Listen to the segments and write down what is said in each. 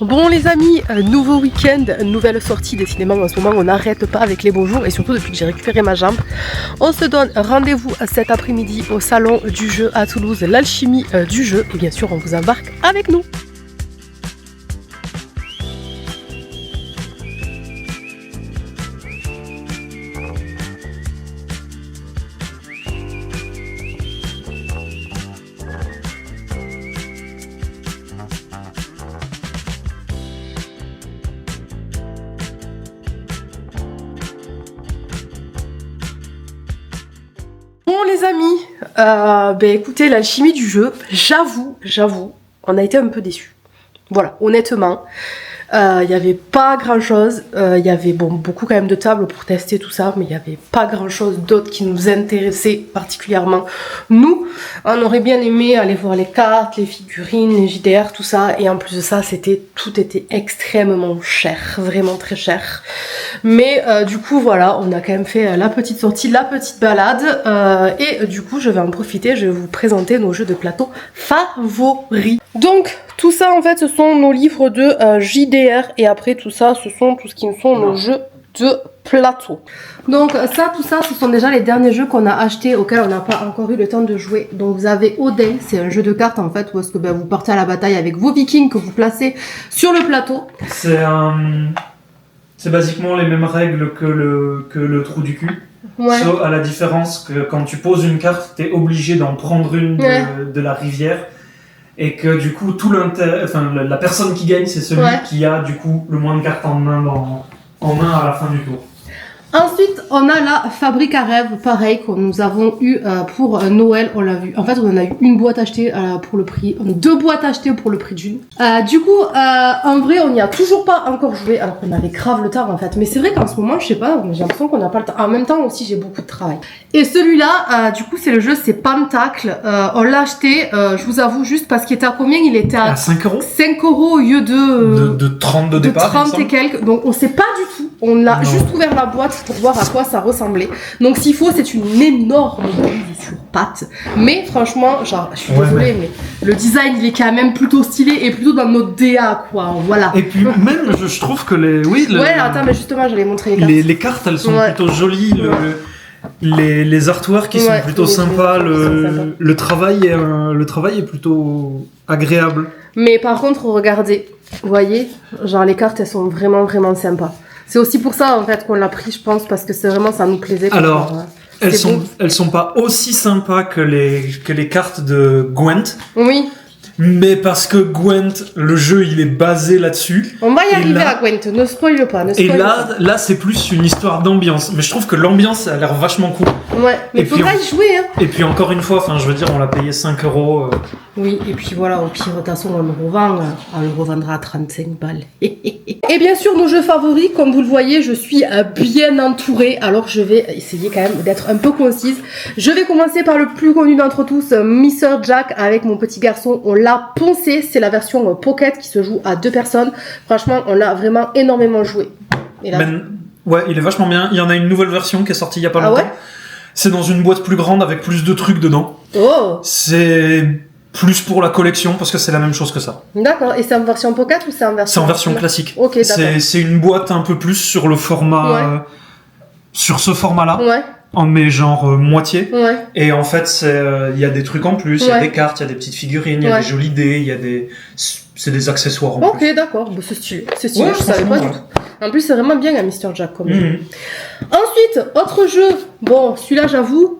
Bon les amis, nouveau week-end, nouvelle sortie décidément en ce moment on n'arrête pas avec les beaux jours et surtout depuis que j'ai récupéré ma jambe. On se donne rendez-vous cet après-midi au salon du jeu à Toulouse, l'alchimie du jeu et bien sûr on vous embarque avec nous. Bon les amis, écoutez l'alchimie du jeu, j'avoue, on a été un peu déçus. Voilà, honnêtement, il n'y avait pas grand chose, il y avait beaucoup quand même de tables pour tester tout ça, mais il n'y avait pas grand chose d'autre qui nous intéressait particulièrement. Nous, on aurait bien aimé aller voir les cartes, les figurines, les JDR, tout ça, et en plus de ça, tout était extrêmement cher, vraiment très cher. Mais du coup, voilà, on a quand même fait la petite sortie, la petite balade, et du coup, je vais en profiter, je vais vous présenter nos jeux de plateau favoris. Donc, tout ça, en fait, ce sont nos livres de JDR, et après, tout ça, ce sont tout ce qui sont nos jeux de plateau. Donc ça, tout ça, ce sont déjà les derniers jeux qu'on a achetés, auxquels on n'a pas encore eu le temps de jouer. Donc vous avez Odin, c'est un jeu de cartes en fait, où est-ce que vous partez à la bataille avec vos vikings que vous placez sur le plateau. C'est basiquement les mêmes règles que le trou du cul. Ouais. Sauf à la différence que quand tu poses une carte, t'es obligé d'en prendre une de la rivière. Et que du coup, la personne qui gagne, c'est celui qui a du coup le moins de cartes en main à la fin du tour. Ensuite, on a la fabrique à rêves, pareil, que nous avons eu pour Noël, on l'a vu. En fait, on en a eu une boîte achetée pour le prix, deux boîtes achetées pour le prix d'une. Du coup, en vrai, on n'y a toujours pas encore joué, alors qu'on avait grave le temps en fait. Mais c'est vrai qu'en ce moment, je sais pas, j'ai l'impression qu'on n'a pas le temps. En même temps aussi, j'ai beaucoup de travail. Et celui-là, du coup, c'est Pentacle. On l'a acheté, je vous avoue, juste parce qu'il était à combien? Il était à 5 €. 5 € au lieu de 30 de départ. 30 et quelques. Donc, on sait pas du tout. On a juste ouvert la boîte pour voir à quoi ça ressemblait. Donc s'il faut, c'est une énorme boule sur pattes. Mais franchement, genre, je suis désolée, mais le design, il est quand même plutôt stylé et plutôt dans notre DA, quoi. Voilà. Et puis même, je trouve que attends, mais justement, j'allais montrer les cartes. Les cartes, elles sont plutôt jolies. Les artworks, ils sont plutôt sympas. Le travail est plutôt agréable. Mais par contre, regardez, vous voyez, genre les cartes, elles sont vraiment, vraiment sympas. C'est aussi pour ça en fait qu'on l'a pris, je pense, parce que c'est vraiment ça nous plaisait. Alors, elles sont pas aussi sympas que les cartes de Gwent. Oui. Mais parce que Gwent, le jeu, il est basé là-dessus. On va y arriver à Gwent, ne spoil pas. Là, c'est plus une histoire d'ambiance. Mais je trouve que l'ambiance a l'air vachement cool. Ouais, mais il faudra y jouer. Hein. Et puis encore une fois, je veux dire, on l'a payé 5 €. Oui, et puis voilà, au pire, de toute façon, on le revendra à 35 balles. Et bien sûr, nos jeux favoris, comme vous le voyez, je suis bien entourée. Alors, je vais essayer quand même d'être un peu concise. Je vais commencer par le plus connu d'entre tous, Mr. Jack, avec mon petit garçon. On l'a poncé, c'est la version Pocket qui se joue à 2 personnes. Franchement, on l'a vraiment énormément joué. Et là... Ouais, il est vachement bien. Il y en a une nouvelle version qui est sortie il y a pas longtemps. C'est dans une boîte plus grande avec plus de trucs dedans. Oh. C'est plus pour la collection parce que c'est la même chose que ça. D'accord. Et c'est en version Pocket ou c'est en version... C'est en version classique. Ok, d'accord. C'est une boîte un peu plus sur le format... sur ce format-là. Ouais. Mais genre moitié. Ouais. Et en fait, il y a des trucs en plus. Il y a des cartes, il y a des petites figurines, il y a des jolies dés, c'est des accessoires en plus. Ok, d'accord. Bon, c'est stylé. C'est stylé, je savais pas du tout. En plus, c'est vraiment bien un Mr. Jack comme jeu. Ensuite, autre jeu. Bon, celui-là, j'avoue,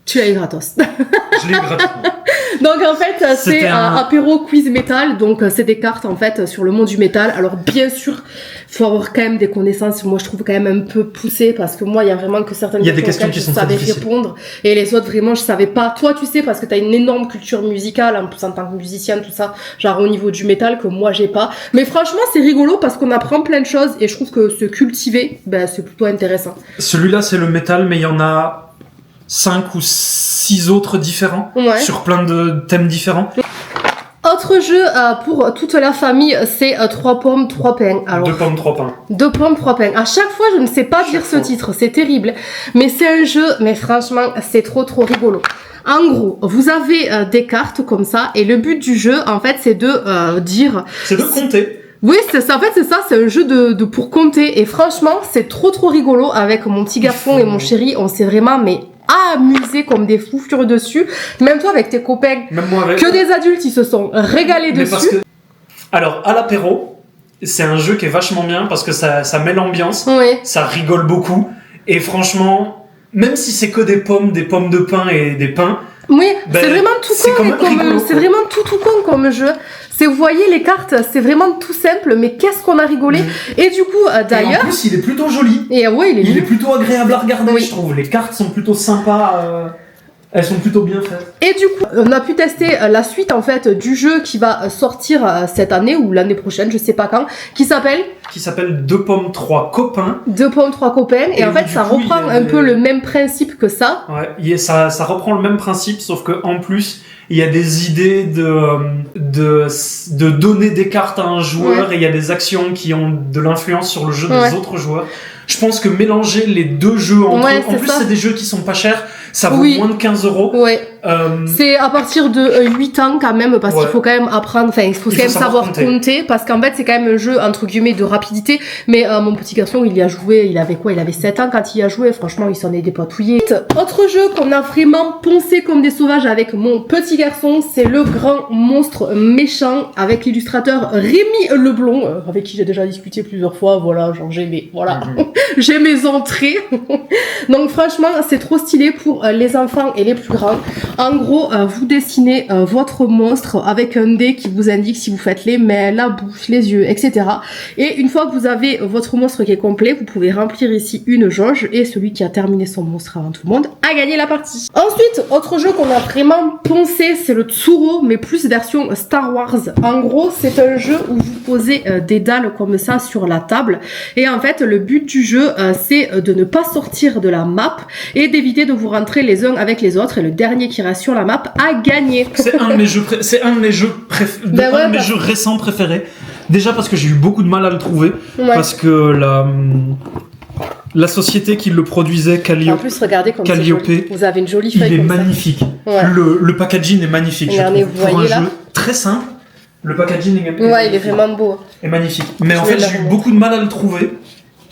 tu l'as eu gratos. Je l'ai eu gratuitement. Donc en fait, c'est un apéro quiz métal. Donc c'est des cartes en fait sur le monde du métal. Alors bien sûr, faut avoir quand même des connaissances. Moi, je trouve quand même un peu poussées parce que moi, il y a vraiment que certaines questions qui sont je savais répondre et les autres vraiment je savais pas. Toi, tu sais parce que t'as une énorme culture musicale en plus en tant que musicienne tout ça, genre au niveau du métal que moi j'ai pas. Mais franchement, c'est rigolo parce qu'on apprend plein de choses et je trouve que se cultiver, c'est plutôt intéressant. Celui-là, c'est le métal, mais il y en a 5 ou 6 autres différents sur plein de thèmes différents. Autre jeu pour toute la famille, c'est 3 pommes, 3 pains. Alors, 2 pommes, 3 pains. 2 pommes, 3 pains. À chaque fois, je ne sais pas dire ce titre, c'est terrible. Mais c'est un jeu, mais franchement, c'est trop rigolo. En gros, vous avez des cartes comme ça, et le but du jeu, en fait, c'est de dire... C'est de compter. Oui, c'est ça. En fait, c'est ça. C'est un jeu de pour compter. Et franchement, c'est trop rigolo. Avec mon petit garçon et mon chéri, on s'est vraiment amusés comme des fous furieux dessus. Même toi, avec tes copains, Même moi avec... que des adultes, ils se sont régalés dessus. Parce que... Alors, à l'apéro, c'est un jeu qui est vachement bien parce que ça met l'ambiance, ça rigole beaucoup. Et franchement, même si c'est que des pommes de pain et des pains... Oui, c'est vraiment tout con. C'est vraiment tout con comme jeu. Vous voyez les cartes, c'est vraiment tout simple, mais qu'est-ce qu'on a rigolé. Et du coup, d'ailleurs... Et en plus, il est plutôt joli. Et ouais, il est plutôt agréable à regarder, je trouve. Les cartes sont plutôt sympas. Elles sont plutôt bien faites. Et du coup, on a pu tester la suite en fait du jeu qui va sortir cette année ou l'année prochaine, je sais pas quand, qui s'appelle 2 pommes 3 copains. 2 pommes 3 copains. Et en fait, ça reprend un peu le même principe que ça. Ouais, ça reprend le même principe, sauf que en plus, il y a des idées de donner des cartes à un joueur et il y a des actions qui ont de l'influence sur le jeu des autres joueurs. Je pense que mélanger les deux jeux entre eux, en plus c'est des jeux qui sont pas chers, ça vaut moins de 15 €. Ouais. C'est à partir de 8 ans quand même, parce qu'il faut quand même apprendre, enfin il faut quand même savoir compter, parce qu'en fait c'est quand même un jeu entre guillemets de rapidité, mais mon petit garçon il y a joué, il avait 7 ans quand il y a joué, franchement il s'en est dépatouillé. Autre jeu qu'on a vraiment poncé comme des sauvages avec mon petit garçon, c'est le grand monstre méchant avec l'illustrateur Rémi Leblond, avec qui j'ai déjà discuté plusieurs fois, voilà, genre j'ai mes entrées. Donc franchement c'est trop stylé pour les enfants et les plus grands. En gros, vous dessinez votre monstre avec un dé qui vous indique si vous faites les mains, la bouche, les yeux, etc. Et une fois que vous avez votre monstre qui est complet, vous pouvez remplir ici une jauge et celui qui a terminé son monstre avant tout le monde a gagné la partie. Ensuite, autre jeu qu'on a vraiment poncé, c'est le Tsuro, mais plus version Star Wars. En gros, c'est un jeu où vous posez des dalles comme ça sur la table. Et en fait, le but du jeu, c'est de ne pas sortir de la map et d'éviter de vous rentrer les uns avec les autres. Et le dernier qui reste sur la map a gagné. C'est un de mes jeux récents préférés. Déjà parce que j'ai eu beaucoup de mal à le trouver. Parce que la société qui le produisait, Calliope, en plus, regardez comme c'est joli. Vous avez une jolie feuille. Il est magnifique. Le packaging est magnifique. Regardez, vous pour voyez un là jeu très simple, le packaging est il est vraiment beau. Et magnifique. Mais en fait, j'ai eu beaucoup de mal à le trouver.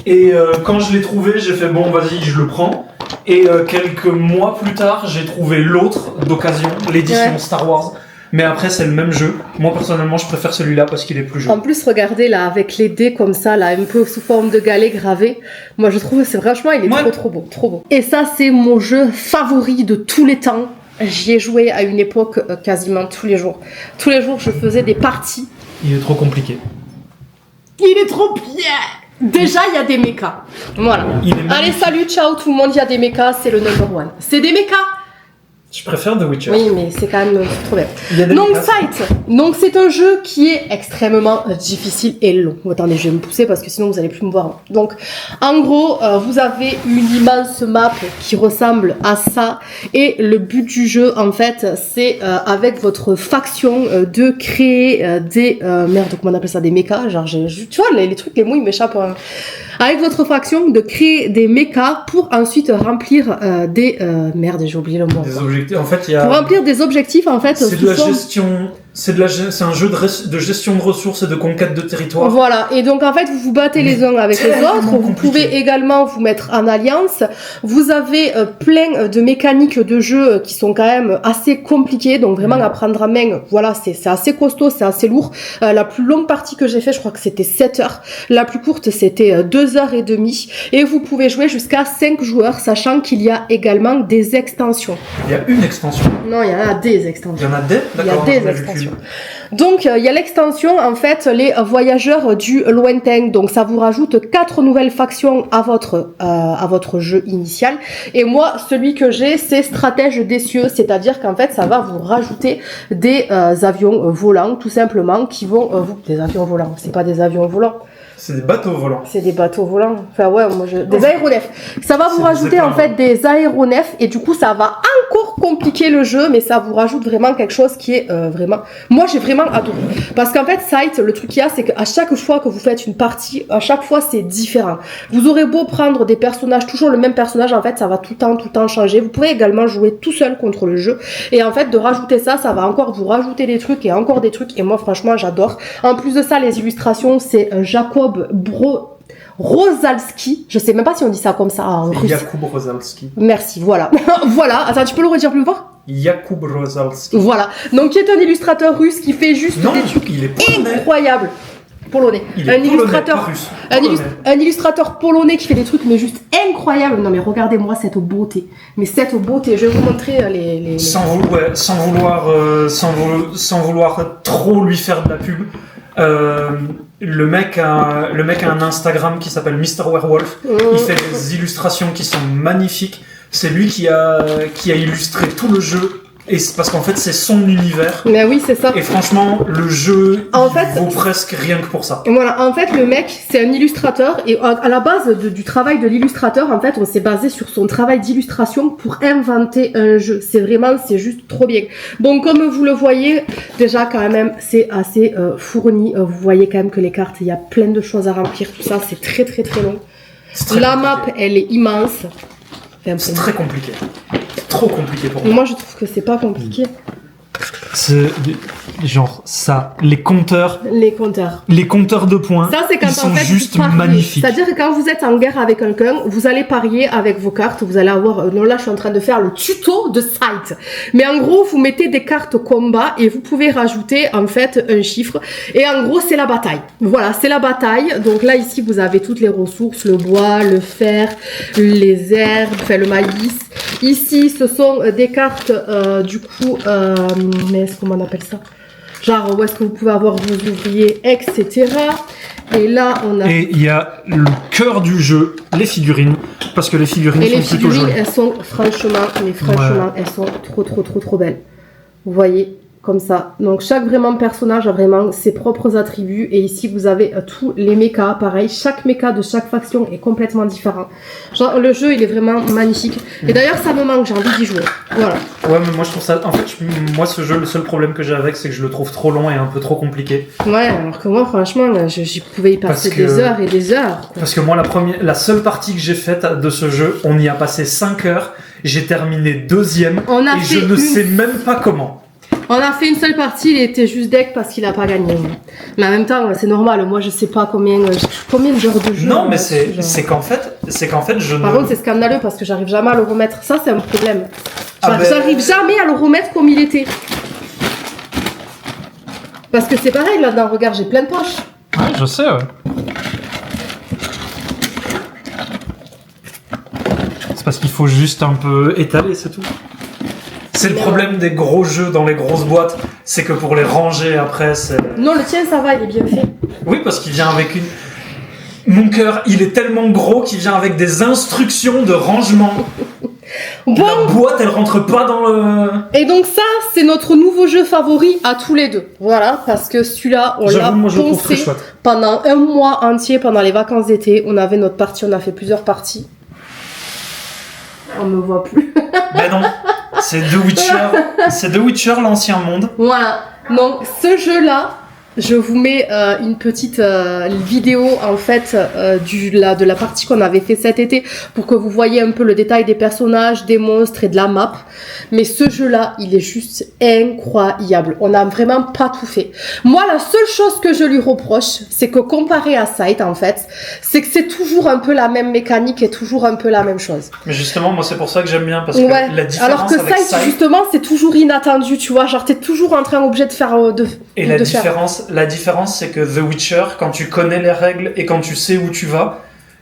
Et quand je l'ai trouvé, j'ai fait bon, vas-y, je le prends. Et quelques mois plus tard, j'ai trouvé l'autre d'occasion, l'édition Star Wars. Mais après, c'est le même jeu. Moi, personnellement, je préfère celui-là parce qu'il est plus joli. En plus, regardez là, avec les dés comme ça, là, un peu sous forme de galets gravés. Moi, je trouve que c'est franchement, il est trop beau, trop beau. Et ça, c'est mon jeu favori de tous les temps. J'y ai joué à une époque quasiment tous les jours. Tous les jours, je faisais des parties. Il est trop compliqué. Il est trop bien. Déjà, il y a des mechas. Voilà. Allez, salut, ciao tout le monde, il y a des mechas, c'est le number one. C'est des mechas. Je préfère The Witcher. Oui, mais c'est quand même trop bien. Donc, Sight. Donc, c'est un jeu qui est extrêmement difficile et long. Attendez, je vais me pousser parce que sinon vous allez plus me voir. Donc, en gros, vous avez une immense map qui ressemble à ça. Et le but du jeu, en fait, c'est avec votre faction de créer des... merde, comment on appelle ça? Des mechas. Genre, tu vois, les trucs, les mots, ils m'échappent. Avec votre faction, de créer des mechas pour ensuite remplir des... merde, j'ai oublié le mot. Des objectifs. En fait, il y a... Pour remplir des objectifs, en fait... C'est de la gestion... C'est un jeu de gestion de ressources et de conquête de territoire. Voilà, et donc en fait vous vous battez les uns avec les autres, vous pouvez également vous mettre en alliance, vous avez plein de mécaniques de jeu qui sont quand même assez compliquées, donc vraiment à prendre en main, voilà, c'est assez costaud, c'est assez lourd. La plus longue partie que j'ai fait, je crois que c'était 7 heures, la plus courte c'était 2h30, et vous pouvez jouer jusqu'à 5 joueurs, sachant qu'il y a également des extensions. Il y a une extension? Non, il y en a des extensions. Il y en a des? D'accord. Il y a des extensions. Donc il y a l'extension en fait les voyageurs du lointain, donc ça vous rajoute 4 nouvelles factions à votre jeu initial, et moi celui que j'ai c'est stratège des cieux, c'est-à-dire qu'en fait ça va vous rajouter des avions volants tout simplement qui vont des avions volants, c'est pas des avions volants. C'est des bateaux volants. C'est des bateaux volants. Enfin ouais, des aéronefs. Ça va vous rajouter en fait des aéronefs et du coup ça va encore pour compliquer le jeu, mais ça vous rajoute vraiment quelque chose qui est vraiment... Moi, j'ai vraiment adoré. Parce qu'en fait, Sight, le truc qu'il y a, c'est qu'à chaque fois que vous faites une partie, à chaque fois, c'est différent. Vous aurez beau prendre des personnages, toujours le même personnage, en fait, ça va tout le temps changer. Vous pourrez également jouer tout seul contre le jeu. Et en fait, de rajouter ça, ça va encore vous rajouter des trucs et encore des trucs. Et moi, franchement, j'adore. En plus de ça, les illustrations, c'est Jacob Rosalski, je sais même pas si on dit ça comme ça en russe. Jakub Rosalski. Merci, voilà. Voilà, attends, tu peux le redire plus fort? Jakub Rosalski. Voilà, donc qui est un illustrateur russe qui fait juste des trucs incroyables. Polonais. Un illustrateur polonais qui fait des trucs mais juste incroyables. Non mais regardez-moi cette beauté. Mais cette beauté, je vais vous montrer les... Sans vouloir trop lui faire de la pub. Le mec a un Instagram qui s'appelle Mr. Werewolf. Il fait des illustrations qui sont magnifiques. C'est lui qui a illustré tout le jeu. Et c'est parce qu'en fait, c'est son univers. Mais oui, c'est ça. Et franchement, le jeu vaut presque rien que pour ça. Voilà, en fait, le mec, c'est un illustrateur. Et à la base du travail de l'illustrateur, en fait, on s'est basé sur son travail d'illustration pour inventer un jeu. C'est juste trop bien. Donc, comme vous le voyez, déjà, quand même, c'est assez fourni. Vous voyez quand même que les cartes, il y a plein de choses à remplir. Tout ça, c'est très, très, très long. La map, elle est immense. C'est très compliqué. Trop compliqué pour moi. Moi, je trouve que c'est pas compliqué. C'est genre ça, les compteurs de points. Ça, c'est quand ils sont en fait, juste magnifiques. C'est-à-dire que quand vous êtes en guerre avec quelqu'un, vous allez parier avec vos cartes. Vous allez avoir. Non, là, je suis en train de faire le tuto de Sight. Mais en gros, vous mettez des cartes combat et vous pouvez rajouter en fait un chiffre. Et en gros, c'est la bataille. Voilà, c'est la bataille. Donc là, ici, vous avez toutes les ressources, le bois, le fer, les herbes, enfin, le maïs. Ici, ce sont des cartes du coup. Mais est-ce qu'on appelle ça? Genre, où est-ce que vous pouvez avoir vos ouvriers, etc. Et là, on a... Et il y a le cœur du jeu, les figurines, parce que les figurines sont plutôt jolies. Et les figurines, elles sont franchement, elles sont trop belles. Vous voyez, comme ça. Donc, chaque vraiment personnage a vraiment ses propres attributs. Et ici, vous avez tous les mechas, pareil. Chaque mecha de chaque faction est complètement différent. Genre, le jeu, il est vraiment magnifique. Et d'ailleurs, ça me manque, j'ai envie d'y jouer. Voilà. Ouais, mais moi, je trouve ça... En fait, moi, ce jeu, le seul problème que j'ai avec, c'est que je le trouve trop long et un peu trop compliqué. Ouais, alors que moi, franchement, j'y pouvais y passer des heures et des heures. Quoi. Parce que moi, la seule partie que j'ai faite de ce jeu, on y a passé 5 heures. J'ai terminé 2e. Et je ne sais même pas comment. On a fait une seule partie, il était juste deck parce qu'il a pas gagné. Mais en même temps, c'est normal. Moi, je sais pas combien d'heures de jeu. Non, mais c'est qu'en fait, je Par contre, c'est scandaleux parce que j'arrive jamais à le remettre. Ça, c'est un problème. J'arrive jamais à le remettre comme il était. Parce que c'est pareil, là-dedans, regarde, j'ai plein de poches. Ouais, je sais, ouais. C'est parce qu'il faut juste un peu étaler, c'est tout. C'est le problème des gros jeux dans les grosses boîtes, c'est que pour les ranger après, c'est... Non, le tien, ça va, il est bien fait. Oui, parce qu'il vient avec une... Mon cœur, il est tellement gros qu'il vient avec des instructions de rangement. Bon. La boîte, elle rentre pas dans le... Et donc ça, c'est notre nouveau jeu favori à tous les deux. Voilà, parce que celui-là, on l'a poncé pendant un mois entier, pendant les vacances d'été. On avait notre partie, on a fait plusieurs parties. On me voit plus. Ben non, c'est The Witcher, l'ancien monde. Voilà, donc ce jeu-là, je vous mets une petite vidéo en fait de la partie qu'on avait fait cet été pour que vous voyez un peu le détail des personnages, des monstres et de la map. Mais ce jeu-là, il est juste incroyable. On n'a vraiment pas tout fait. Moi, la seule chose que je lui reproche, c'est que comparé à Sight, en fait, c'est que c'est toujours un peu la même mécanique et toujours un peu la même chose. Mais justement, moi, c'est pour ça que j'aime bien parce que la différence alors que avec Sight, justement, c'est toujours inattendu, tu vois. Genre, t'es toujours en train obligé de faire La différence, c'est que The Witcher, quand tu connais les règles et quand tu sais où tu vas,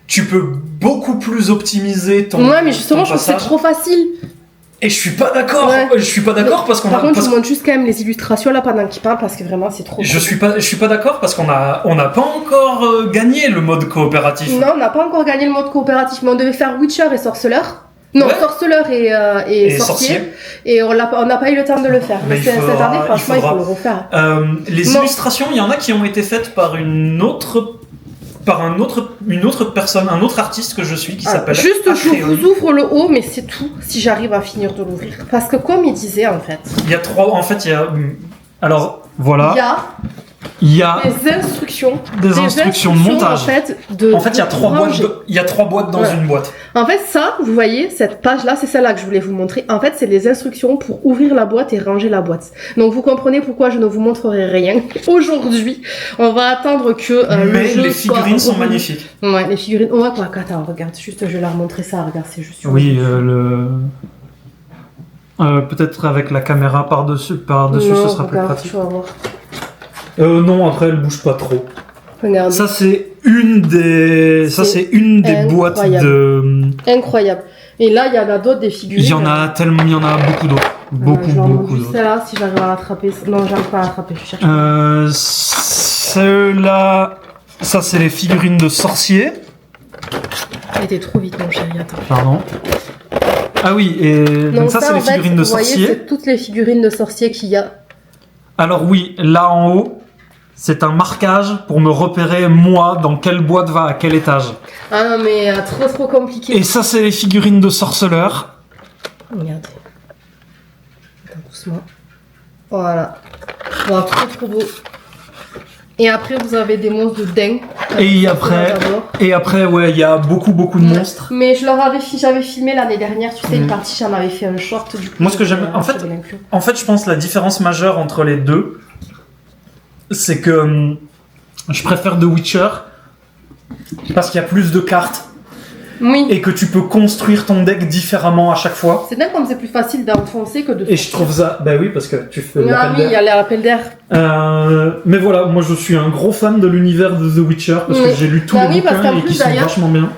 tu peux beaucoup plus optimiser ton passage. Ouais, mais justement, je trouve que c'est trop facile. Et je suis pas d'accord. Ouais. Je suis pas d'accord parce qu'on Par contre, je montre juste quand même les illustrations là pendant qu'il parle parce que vraiment, c'est trop. Je suis pas d'accord parce qu'on n'a pas encore gagné le mode coopératif. Non, on n'a pas encore gagné le mode coopératif, mais on devait faire Witcher et sorceleur. Non, sorceleur et sorcier. Et on n'a pas eu le temps de le faire. Mais cette année, franchement, il faut le refaire. Les illustrations, il y en a qui ont été faites par une autre par une autre personne, un autre artiste que je suis qui s'appelle juste je Acréon. vous ouvre le haut, mais c'est tout si j'arrive à finir de l'ouvrir. Parce que comme il disait en fait, Il y a 3. En fait, il y a. Alors, voilà. il y a des instructions de montage. En fait, il y a 3 boîtes. Il y a 3 boîtes dans une boîte. En fait, ça, vous voyez, cette page-là, c'est celle-là que je voulais vous montrer. En fait, c'est les instructions pour ouvrir la boîte et ranger la boîte. Donc, vous comprenez pourquoi je ne vous montrerai rien. Aujourd'hui, on va attendre que le jeu les figurines sont magnifiques. Ouais, les figurines. Ouais, quoi, attends, regarde, juste, je vais leur montrer ça. Regarde, c'est juste. Oui, peut-être avec la caméra par-dessus, non, ce sera regarde, plus pratique. tu vas voir. Non, après, elle bouge pas trop. Regarde. Ça, c'est une des boîtes de... Incroyable. Et là, il y en a d'autres, des figurines. Il y en a tellement, il y en a beaucoup d'autres. Beaucoup d'autres. Celle-là, si j'arrive à l'attraper. Non, j'arrive pas à l'attraper, je cherche. Celle-là, ça, c'est les figurines de sorciers. Elle était trop vite, mon chéri, attends. Pardon. Ah oui, et donc ça, c'est les figurines de sorciers. Vous voyez, c'est toutes les figurines de sorciers qu'il y a. Alors oui, là en haut, c'est un marquage pour me repérer, moi, dans quelle boîte va à quel étage. Ah non, mais trop compliqué. Et ça, c'est les figurines de sorceleurs. Regardez. Attends, doucement. Voilà. Wow, trop beau. Et après, vous avez des monstres de dingue. Et après, ouais, il y a beaucoup de monstres. Mais j'avais filmé l'année dernière, tu sais, une partie, j'en avais fait un short du coup. Moi, ce que j'aime, en fait, je pense la différence majeure entre les deux, c'est que je préfère The Witcher parce qu'il y a plus de cartes. Oui. Et que tu peux construire ton deck différemment à chaque fois. C'est bien comme c'est plus facile d'enfoncer que de... Et je trouve ça... Bah oui, parce que tu fais l'appel d'air. Il y a l'appel d'air. Mais voilà, moi je suis un gros fan de l'univers de The Witcher parce que j'ai lu tous les bouquins et qui sont vachement bien.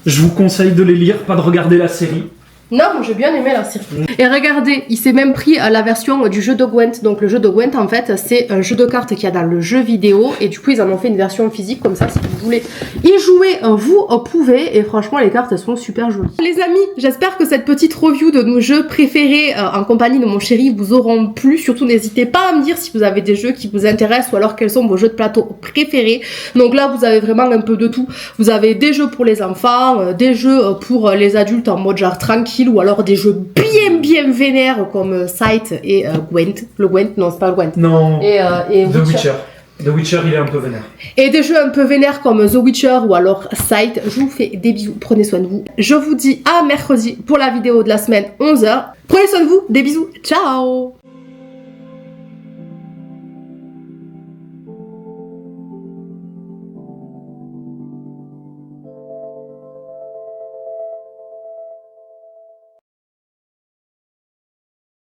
Je vous conseille de les lire, pas de regarder la série. Non, moi j'ai bien aimé la série. Et regardez, il s'est même pris la version du jeu de Gwent. Donc le jeu de Gwent, en fait, c'est un jeu de cartes qu'il y a dans le jeu vidéo. Et du coup, ils en ont fait une version physique, comme ça, si vous voulez y jouer, vous pouvez. Et franchement, les cartes, elles sont super jolies. Les amis, j'espère que cette petite review de nos jeux préférés en compagnie de mon chéri vous auront plu. Surtout, n'hésitez pas à me dire si vous avez des jeux qui vous intéressent ou alors quels sont vos jeux de plateau préférés. Donc là, vous avez vraiment un peu de tout. Vous avez des jeux pour les enfants, des jeux pour les adultes en mode genre tranquille, ou alors des jeux bien vénères comme Sight et Gwent. Le Gwent, non, c'est pas le Gwent. Non, et The Witcher. The Witcher, il est un peu vénère. Et des jeux un peu vénères comme The Witcher ou alors Sight. Je vous fais des bisous, prenez soin de vous. Je vous dis à mercredi pour la vidéo de la semaine 11h. Prenez soin de vous, des bisous, ciao.